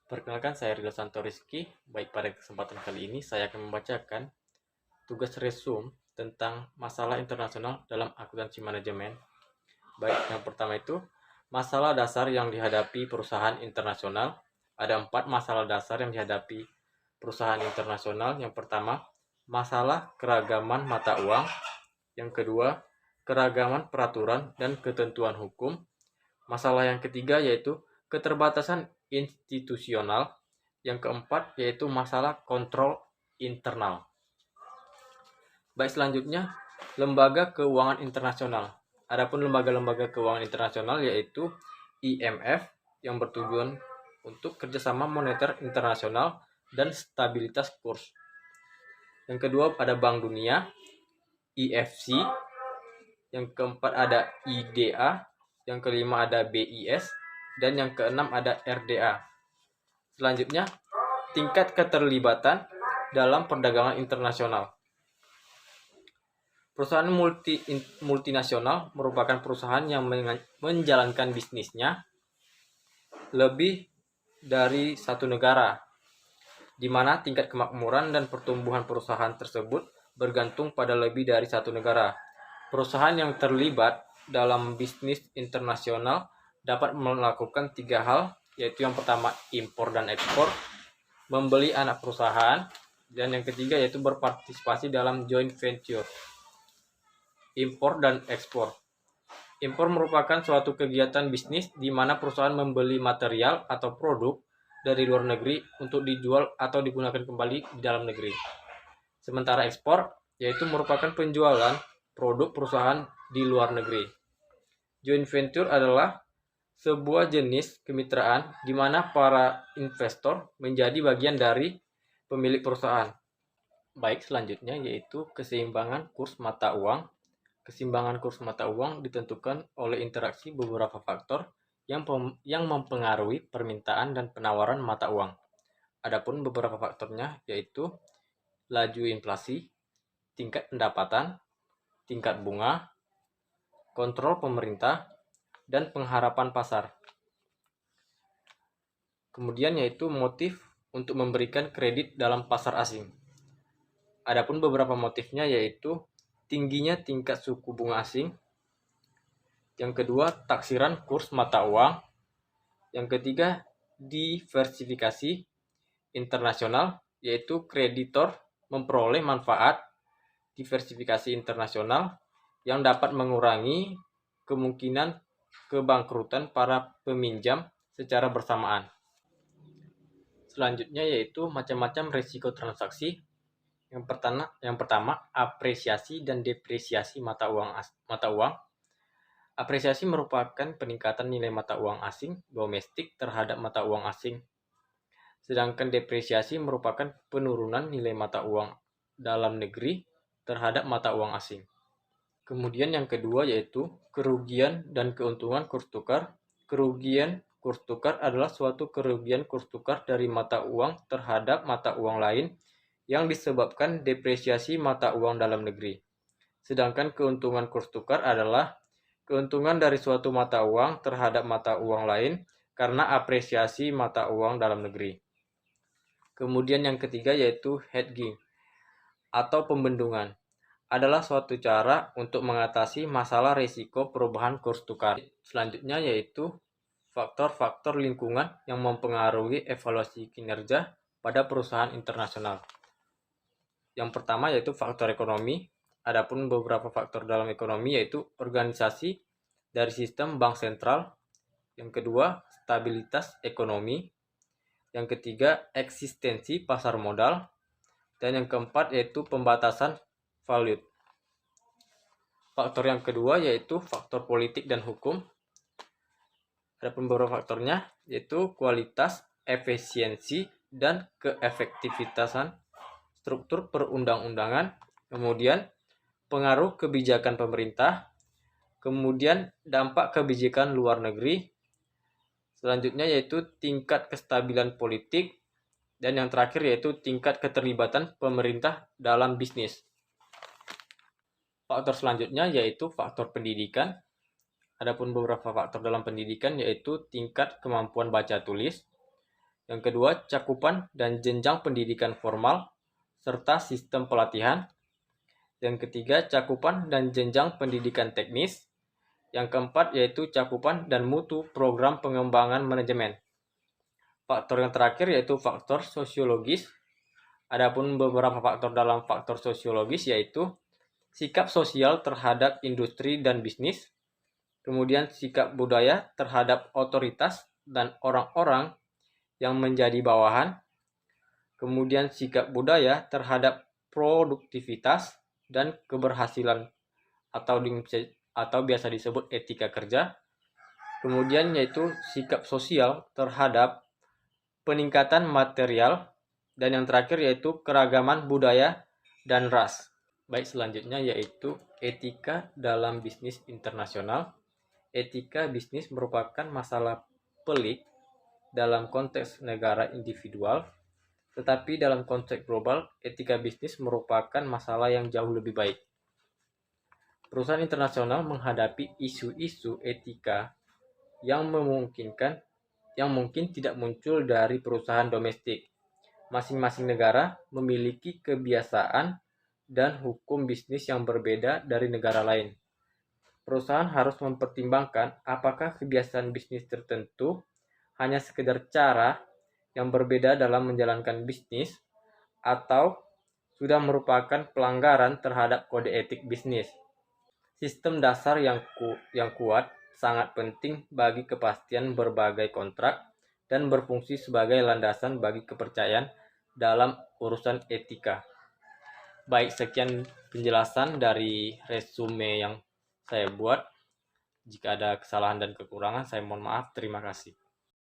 Perkenalkan, saya Ridho Santo Rizky. Baik, pada kesempatan kali ini saya akan membacakan tugas resum tentang masalah internasional dalam akuntansi manajemen. Baik, yang pertama itu masalah dasar yang dihadapi perusahaan internasional. Ada 4 masalah dasar yang dihadapi perusahaan internasional. Yang pertama, masalah keragaman mata uang. Yang kedua, keragaman peraturan dan ketentuan hukum. Masalah yang ketiga yaitu keterbatasan institusional. Yang keempat yaitu masalah kontrol internal. Baik, selanjutnya lembaga keuangan internasional. Adapun lembaga-lembaga keuangan internasional yaitu IMF yang bertujuan untuk kerjasama moneter internasional dan stabilitas kurs. Yang kedua ada Bank Dunia, IFC. Yang keempat ada IDA. Yang kelima ada BIS. Dan yang keenam ada RDA. Selanjutnya, tingkat keterlibatan dalam perdagangan internasional. Perusahaan multinasional merupakan perusahaan yang menjalankan bisnisnya lebih dari satu negara, di mana tingkat kemakmuran dan pertumbuhan perusahaan tersebut bergantung pada lebih dari satu negara. Perusahaan yang terlibat dalam bisnis internasional dapat melakukan 3 hal, yaitu yang pertama impor dan ekspor, membeli anak perusahaan, dan yang ketiga yaitu berpartisipasi dalam joint venture. Impor dan ekspor. Impor merupakan suatu kegiatan bisnis di mana perusahaan membeli material atau produk dari luar negeri untuk dijual atau digunakan kembali di dalam negeri. Sementara ekspor yaitu merupakan penjualan produk perusahaan di luar negeri. Joint venture adalah sebuah jenis kemitraan di mana para investor menjadi bagian dari pemilik perusahaan. Baik, selanjutnya yaitu keseimbangan kurs mata uang. Keseimbangan kurs mata uang ditentukan oleh interaksi beberapa faktor yang mempengaruhi permintaan dan penawaran mata uang. Adapun beberapa faktornya yaitu laju inflasi, tingkat pendapatan, tingkat bunga, kontrol pemerintah, dan pengharapan pasar. Kemudian yaitu motif untuk memberikan kredit dalam pasar asing. Adapun beberapa motifnya yaitu tingginya tingkat suku bunga asing. Yang kedua, taksiran kurs mata uang. Yang ketiga, diversifikasi internasional, yaitu kreditor memperoleh manfaat diversifikasi internasional yang dapat mengurangi kemungkinan kebangkrutan para peminjam secara bersamaan. Selanjutnya yaitu macam-macam risiko transaksi. Yang pertama, apresiasi dan depresiasi mata uang. Apresiasi merupakan peningkatan nilai mata uang asing domestik terhadap mata uang asing. Sedangkan depresiasi merupakan penurunan nilai mata uang dalam negeri terhadap mata uang asing. Kemudian yang kedua yaitu kerugian dan keuntungan kurs tukar. Kerugian kurs tukar adalah suatu kerugian kurs tukar dari mata uang terhadap mata uang lain yang disebabkan depresiasi mata uang dalam negeri. Sedangkan keuntungan kurs tukar adalah keuntungan dari suatu mata uang terhadap mata uang lain karena apresiasi mata uang dalam negeri. Kemudian yang ketiga yaitu hedging atau pembendungan. Adalah suatu cara untuk mengatasi masalah risiko perubahan kurs tukar. Selanjutnya yaitu faktor-faktor lingkungan yang mempengaruhi evaluasi kinerja pada perusahaan internasional. Yang pertama yaitu faktor ekonomi. Adapun beberapa faktor dalam ekonomi yaitu organisasi dari sistem bank sentral. Yang kedua, stabilitas ekonomi. Yang ketiga, eksistensi pasar modal. Dan yang keempat yaitu pembatasan valuta. Faktor yang kedua yaitu faktor politik dan hukum. Adapun beberapa faktornya yaitu kualitas, efisiensi, dan keefektivitasan struktur perundang-undangan, kemudian pengaruh kebijakan pemerintah, kemudian dampak kebijakan luar negeri, selanjutnya yaitu tingkat kestabilan politik, dan yang terakhir yaitu tingkat keterlibatan pemerintah dalam bisnis. Faktor selanjutnya yaitu faktor pendidikan. Adapun beberapa faktor dalam pendidikan yaitu tingkat kemampuan baca tulis, Yang kedua, cakupan dan jenjang pendidikan formal serta sistem pelatihan. Yang ketiga, cakupan dan jenjang pendidikan teknis. Yang keempat yaitu cakupan dan mutu program pengembangan manajemen. Faktor yang terakhir yaitu faktor sosiologis. Adapun beberapa faktor dalam faktor sosiologis yaitu sikap sosial terhadap industri dan bisnis, kemudian sikap budaya terhadap otoritas dan orang-orang yang menjadi bawahan, kemudian sikap budaya terhadap produktivitas dan keberhasilan atau biasa disebut etika kerja. Kemudian yaitu sikap sosial terhadap peningkatan material, dan yang terakhir yaitu keragaman budaya dan ras. Baik, selanjutnya yaitu etika dalam bisnis internasional. Etika bisnis merupakan masalah pelik dalam konteks negara individual, tetapi dalam konteks global, etika bisnis merupakan masalah yang jauh lebih baik. Perusahaan internasional menghadapi isu-isu etika yang mungkin tidak muncul dari perusahaan domestik. Masing-masing negara memiliki kebiasaan dan hukum bisnis yang berbeda dari negara lain. Perusahaan harus mempertimbangkan apakah kebiasaan bisnis tertentu hanya sekedar cara yang berbeda dalam menjalankan bisnis atau sudah merupakan pelanggaran terhadap kode etik bisnis. Sistem dasar yang kuat sangat penting bagi kepastian berbagai kontrak dan berfungsi sebagai landasan bagi kepercayaan dalam urusan etika. Baik, sekian penjelasan dari resume yang saya buat. Jika ada kesalahan dan kekurangan, saya mohon maaf. Terima kasih.